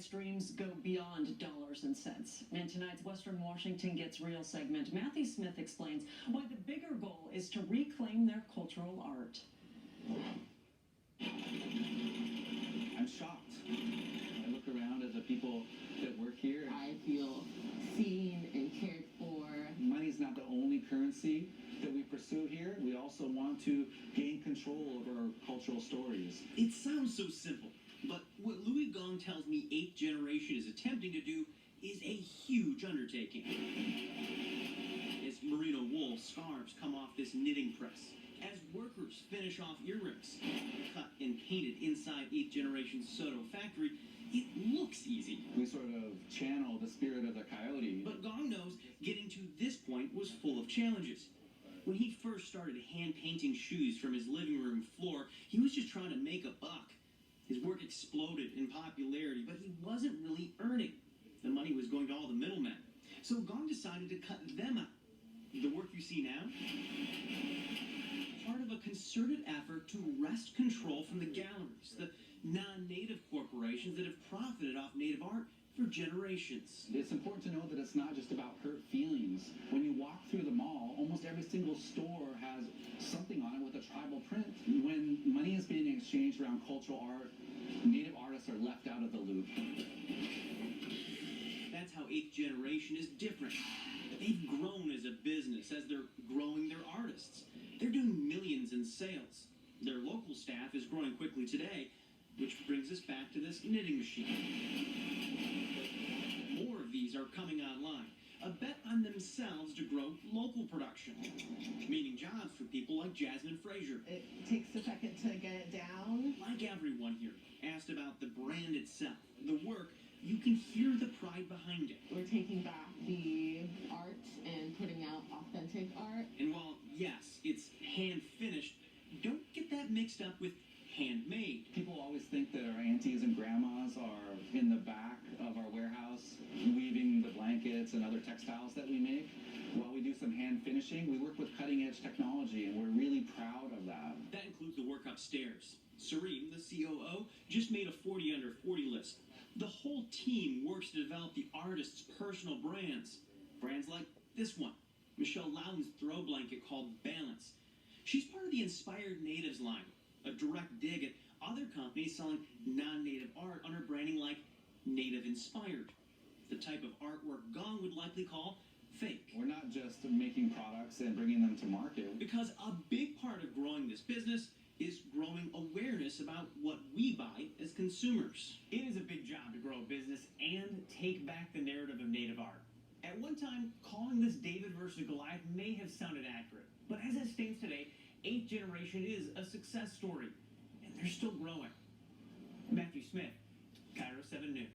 tonight's dreams go beyond dollars and cents. In tonight's Western Washington Gets Real segment, Matthew Smith explains why the bigger goal is to reclaim their cultural art. I'm shocked. I look around at the people that work here. I feel seen and cared for. Money's not the only currency that we pursue here. We also want to gain control over our cultural stories. It sounds so simple, but what Louie Gong tells me 8th generation is attempting to do is a huge undertaking. As merino wool scarves come off this knitting press, as workers finish off earrings, cut and painted inside 8th generation Soto factory, it looks easy. We sort of channel the spirit of the coyote. But Gong knows getting to this point was full of challenges. When he first started hand painting shoes from his living room floor, he was just trying to make a buck. His work exploded in popularity, but he wasn't really earning. The money was going to all the middlemen. So Gong decided to cut them out. The work you see now, part of a concerted effort to wrest control from the galleries, the non-native corporations that have profited off native art for generations. It's important to know that it's not just about hurt feelings. When you walk through the mall, almost every single store has something on it with a tribal print. When money is being exchanged around cultural art, native artists are left out of the loop. That's how 8th generation is different. They've grown as a business as they're growing their artists. They're doing millions in sales. Their local staff is growing quickly today, which brings us back to this knitting machine. More of these are coming online. A bet on themselves to grow local production, meaning jobs for people like Jasmine Frazier. It takes a second to get it down. Like everyone here, asked about the brand itself, the work, you can hear the pride behind it. We're taking back the art and putting out authentic art. And while, yes, it's hand-finished, don't get that mixed up with handmade. People always think that our aunties and grandmas are in the back of our warehouse weaving the blankets and other textiles that we make. While we do some hand finishing, we work with cutting-edge technology, and we're really proud of that. That includes the work upstairs. Serene, the COO, just made a 40 under 40 list. The whole team works to develop the artist's personal brands. Brands like this one, Michelle Loudon's throw blanket called Balance. She's part of the Inspired Natives line, a direct dig at other companies selling non-native art under branding like Native Inspired, the type of artwork Gong would likely call fake. We're not just making products and bringing them to market. Because a big part of growing this business is growing awareness about what we buy as consumers. It is a big job to grow a business and take back the narrative of native art. At one time, calling this David versus Goliath may have sounded accurate, but as it stands today, 8th generation is a success story, and they're still growing. Matthew Smith, Cairo 7 News.